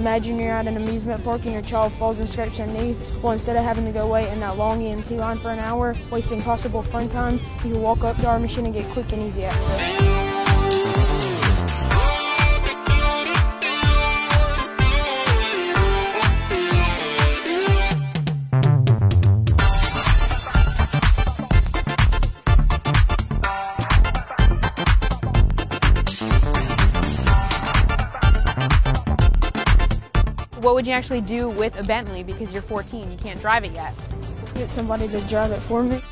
imagine you're at an amusement park and your child falls and scrapes their knee. Well, instead of having to go wait in that long EMT line for an hour, wasting possible fun time, you can walk up to our machine and get quick and easy access. What would you actually do with a Bentley because you're 14, you can't drive it yet? Get somebody to drive it for me.